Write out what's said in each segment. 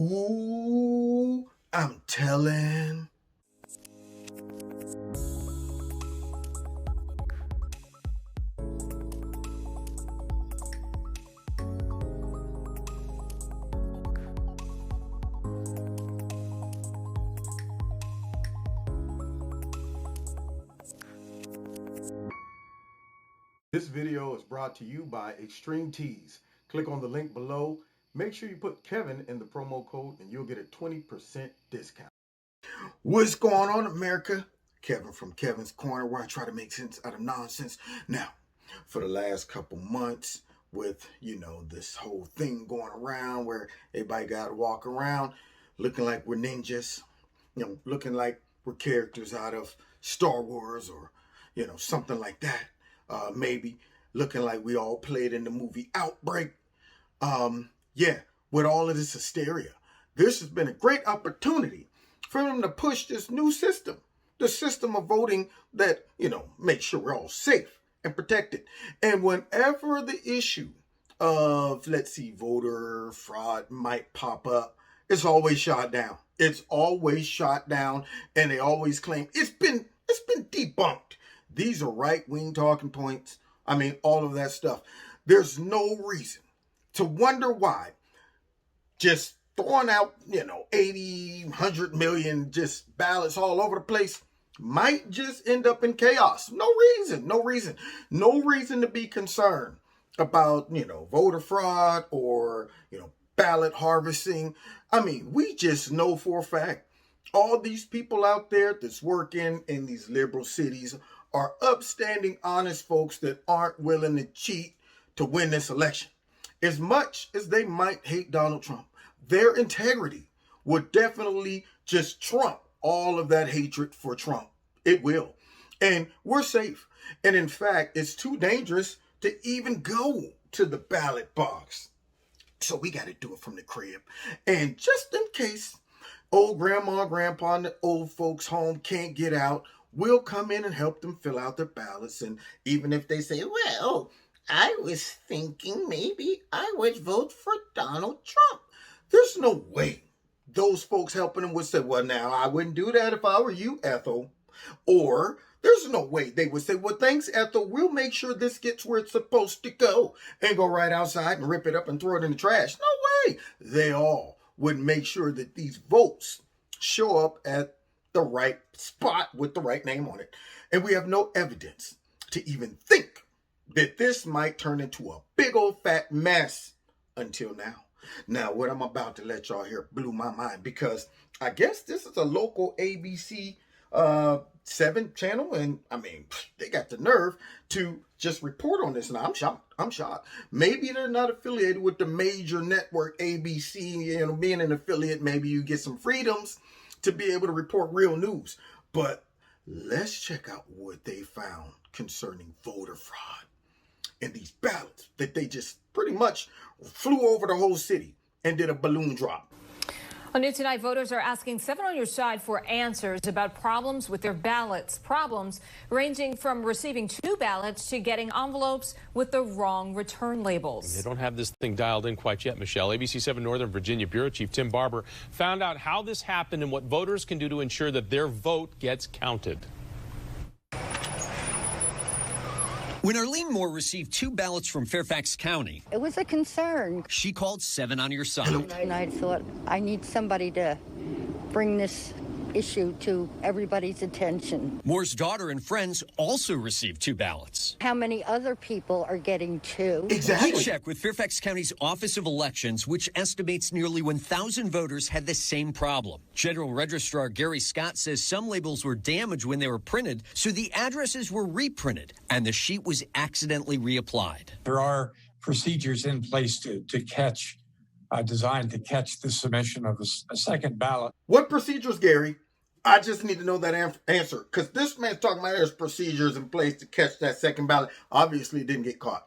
Ooh, I'm telling. This video is brought to you by Extreme Tees. Click on the link below. Make sure you put Kevin in the promo code and you'll get a 20% discount. What's going on, America? Kevin from Kevin's Corner, where I try to make sense out of nonsense. Now, for the last couple months with, this whole thing going around where everybody got to walk around looking like we're ninjas, looking like we're characters out of Star Wars or, something like that. Maybe looking like we all played in the movie Outbreak. With all of this hysteria, this has been a great opportunity for them to push this new system, the system of voting that, makes sure we're all safe and protected. And whenever the issue of, voter fraud might pop up, it's always shot down. It's always shot down, and they always claim it's been debunked. These are right-wing talking points. I mean, all of that stuff. There's no reason to wonder why just throwing out, 80, 100 million just ballots all over the place might just end up in chaos. No reason to be concerned about, voter fraud or, ballot harvesting. I mean, we just know for a fact all these people out there that's working in these liberal cities are upstanding, honest folks that aren't willing to cheat to win this election. As much as they might hate Donald Trump, their integrity would definitely just trump all of that hatred for Trump. It will. And we're safe. And in fact, it's too dangerous to even go to the ballot box. So we got to do it from the crib. And just in case old grandma, grandpa, and the old folks home can't get out, we'll come in and help them fill out their ballots. And even if they say, well, I was thinking maybe I would vote for Donald Trump, there's no way those folks helping them would say, well, now, I wouldn't do that if I were you, Ethel. Or there's no way they would say, well, thanks, Ethel. We'll make sure this gets where it's supposed to go, and go right outside and rip it up and throw it in the trash. No way. They all would make sure that these votes show up at the right spot with the right name on it. And we have no evidence to even think that this might turn into a big old fat mess until now. Now, what I'm about to let y'all hear blew my mind, because I guess this is a local ABC 7 channel, and I mean, they got the nerve to just report on this, and I'm shocked. Maybe they're not affiliated with the major network ABC. Being an affiliate, maybe you get some freedoms to be able to report real news. But let's check out what they found concerning voter fraud and these ballots that they just pretty much flew over the whole city and did a balloon drop. On New Tonight, voters are asking 7 on Your Side for answers about problems with their ballots. Problems ranging from receiving 2 ballots to getting envelopes with the wrong return labels. They don't have this thing dialed in quite yet, Michelle. ABC 7 Northern Virginia Bureau Chief Tim Barber found out how this happened and what voters can do to ensure that their vote gets counted. When Arlene Moore received 2 ballots from Fairfax County, it was a concern. She called 7 on Your Side. And I thought, I need somebody to bring this issue to everybody's attention. Moore's daughter and friends also received 2 ballots. How many other people are getting 2? Exactly. We checked with Fairfax County's Office of Elections, which estimates nearly 1,000 voters had the same problem. General Registrar Gary Scott says some labels were damaged when they were printed, so the addresses were reprinted, and the sheet was accidentally reapplied. There are procedures in place to catch designed to catch the submission of a second ballot. What procedures, Gary? I just need to know that answer, because this man's talking about there's procedures in place to catch that second ballot. Obviously, it didn't get caught.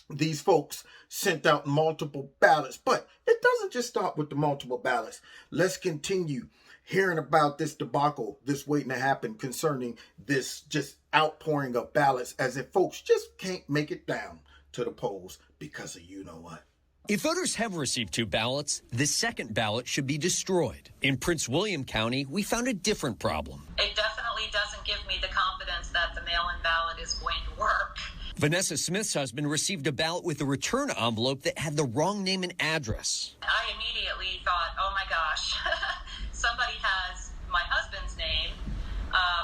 These folks sent out multiple ballots, but it doesn't just stop with the multiple ballots. Let's continue hearing about this debacle that's waiting to happen concerning this just outpouring of ballots, as if folks just can't make it down to the polls because of you know what. If voters have received 2 ballots, the second ballot should be destroyed. In Prince William County, we found a different problem. It definitely doesn't give me the confidence that the mail-in ballot is going to work. Vanessa Smith's husband received a ballot with a return envelope that had the wrong name and address. I immediately thought, oh my gosh, somebody has my husband's name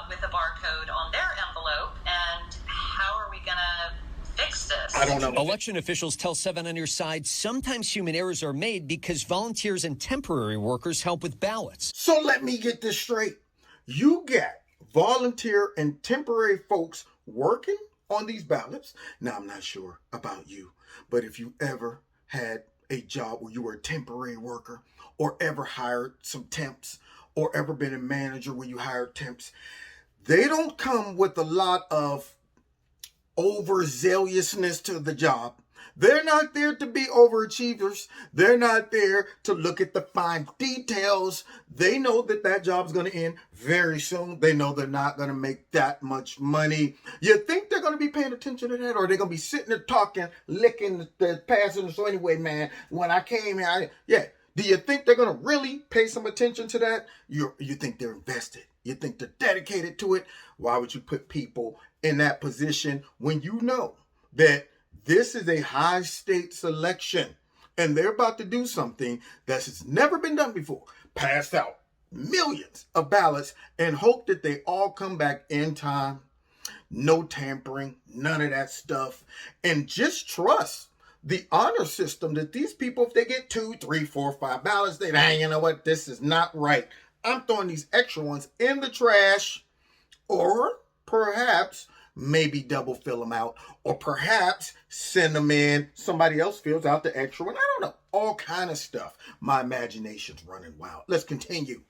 with a barcode on their envelope, and how are we going to fix this? I don't know. Election officials tell 7 on Your Side sometimes human errors are made because volunteers and temporary workers help with ballots. So let me get this straight. You get volunteer and temporary folks working on these ballots. Now, I'm not sure about you, but if you ever had a job where you were a temporary worker, or ever hired some temps, or ever been a manager where you hired temps, they don't come with a lot of overzealousness to the job. They're not there to be overachievers. They're not there to look at the fine details. They know that that job's going to end very soon. They know they're not going to make that much money. You think they're going to be paying attention to that, or are they going to be sitting there talking, licking the passing? So anyway, man, when I came here, do you think they're going to really pay some attention to that? You think they're invested? You think they're dedicated to it? Why would you put people in that position when you know that this is a high-stakes election and they're about to do something that has never been done before? Pass out millions of ballots and hope that they all come back in time. No tampering, none of that stuff. And just trust the honor system that these people, if they get 2, 3, 4, 5 ballots, they hang, you know what, this is not right. I'm throwing these extra ones in the trash, or perhaps maybe double fill them out, or perhaps send them in. Somebody else fills out the extra one. I don't know. All kind of stuff. My imagination's running wild. Let's continue.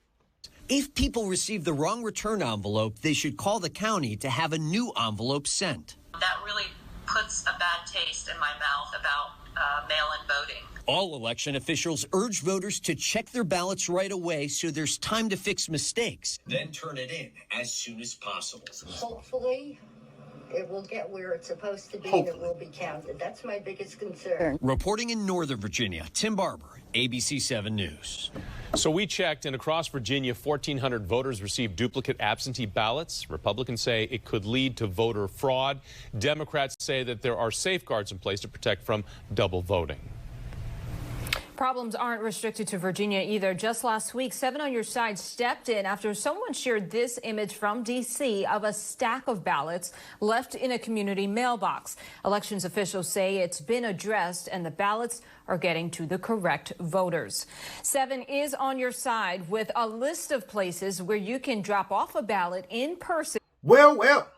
If people receive the wrong return envelope, they should call the county to have a new envelope sent. That really puts a bad taste in my mouth about mail-in voting. All election officials urge voters to check their ballots right away so there's time to fix mistakes. Then turn it in as soon as possible. Hopefully, it will get where it's supposed to be and it will be counted. That's my biggest concern. Reporting in Northern Virginia, Tim Barber, ABC 7 News. So we checked, and across Virginia, 1,400 voters received duplicate absentee ballots. Republicans say it could lead to voter fraud. Democrats say that there are safeguards in place to protect from double voting. Problems aren't restricted to Virginia either. Just last week, 7 on Your Side stepped in after someone shared this image from D.C. of a stack of ballots left in a community mailbox. Elections officials say it's been addressed and the ballots are getting to the correct voters. 7 is on your side with a list of places where you can drop off a ballot in person. Well,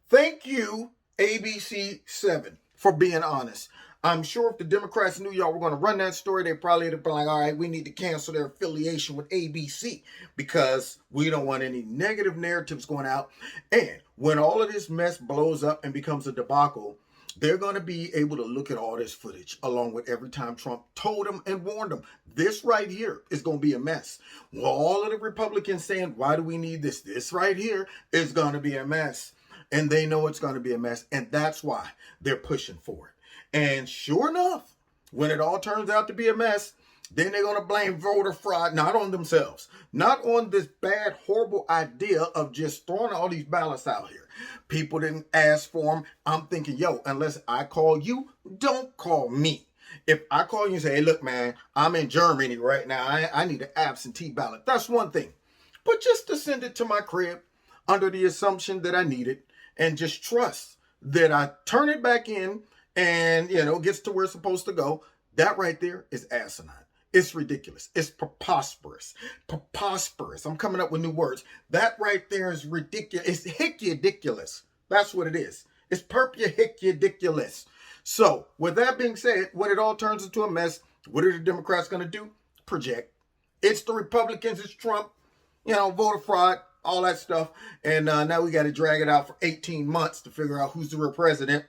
thank you, ABC 7, for being honest. I'm sure if the Democrats knew y'all were going to run that story, they probably would have been like, all right, we need to cancel their affiliation with ABC because we don't want any negative narratives going out. And when all of this mess blows up and becomes a debacle, they're going to be able to look at all this footage along with every time Trump told them and warned them, this right here is going to be a mess. Well, all of the Republicans saying, why do we need this? This right here is going to be a mess. And they know it's going to be a mess. And that's why they're pushing for it. And sure enough, when it all turns out to be a mess, then they're going to blame voter fraud, not on themselves, not on this bad, horrible idea of just throwing all these ballots out here. People didn't ask for them. I'm thinking, yo, unless I call you, don't call me. If I call you and say, hey, look, man, I'm in Germany right now. I need an absentee ballot. That's one thing. But just to send it to my crib under the assumption that I need it and just trust that I turn it back in and, gets to where it's supposed to go, that right there is asinine. It's ridiculous. It's preposterous. Preposterous. I'm coming up with new words. That right there is ridiculous. It's hick-ridiculous. That's what it is. It's perp-hick-ridiculous. So, with that being said, when it all turns into a mess, what are the Democrats going to do? Project. It's the Republicans. It's Trump. Voter fraud, all that stuff. And now we got to drag it out for 18 months to figure out who's the real president.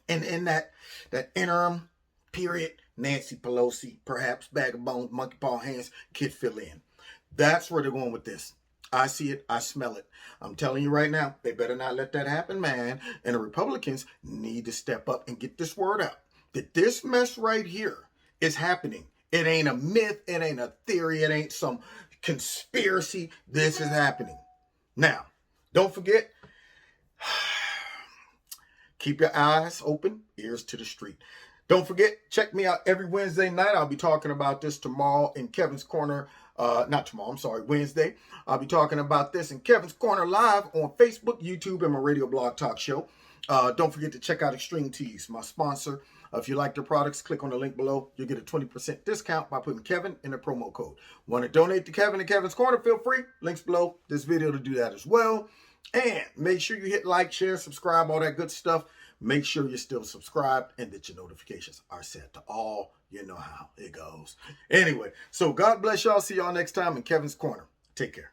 And in that interim period, Nancy Pelosi, perhaps bag of bones, monkey paw hands, could fill in. That's where they're going with this. I see it. I smell it. I'm telling you right now, they better not let that happen, man. And the Republicans need to step up and get this word out. That this mess right here It's happening. It ain't a myth. It ain't a theory. It ain't some conspiracy. This is happening. Now, don't forget, keep your eyes open, ears to the street. Don't forget, check me out every Wednesday night. I'll be talking about this tomorrow in Kevin's Corner. Not tomorrow, I'm sorry, Wednesday. I'll be talking about this in Kevin's Corner live on Facebook, YouTube, and my radio blog talk show. Don't forget to check out Extreme Tees, my sponsor. If you like their products, click on the link below. You'll get a 20% discount by putting Kevin in the promo code. Want to donate to Kevin and Kevin's Corner? Feel free. Links below this video to do that as well. And make sure you hit like, share, subscribe, all that good stuff. Make sure you're still subscribed and that your notifications are set to all. You know how it goes. Anyway, so God bless y'all. See y'all next time in Kevin's Corner. Take care.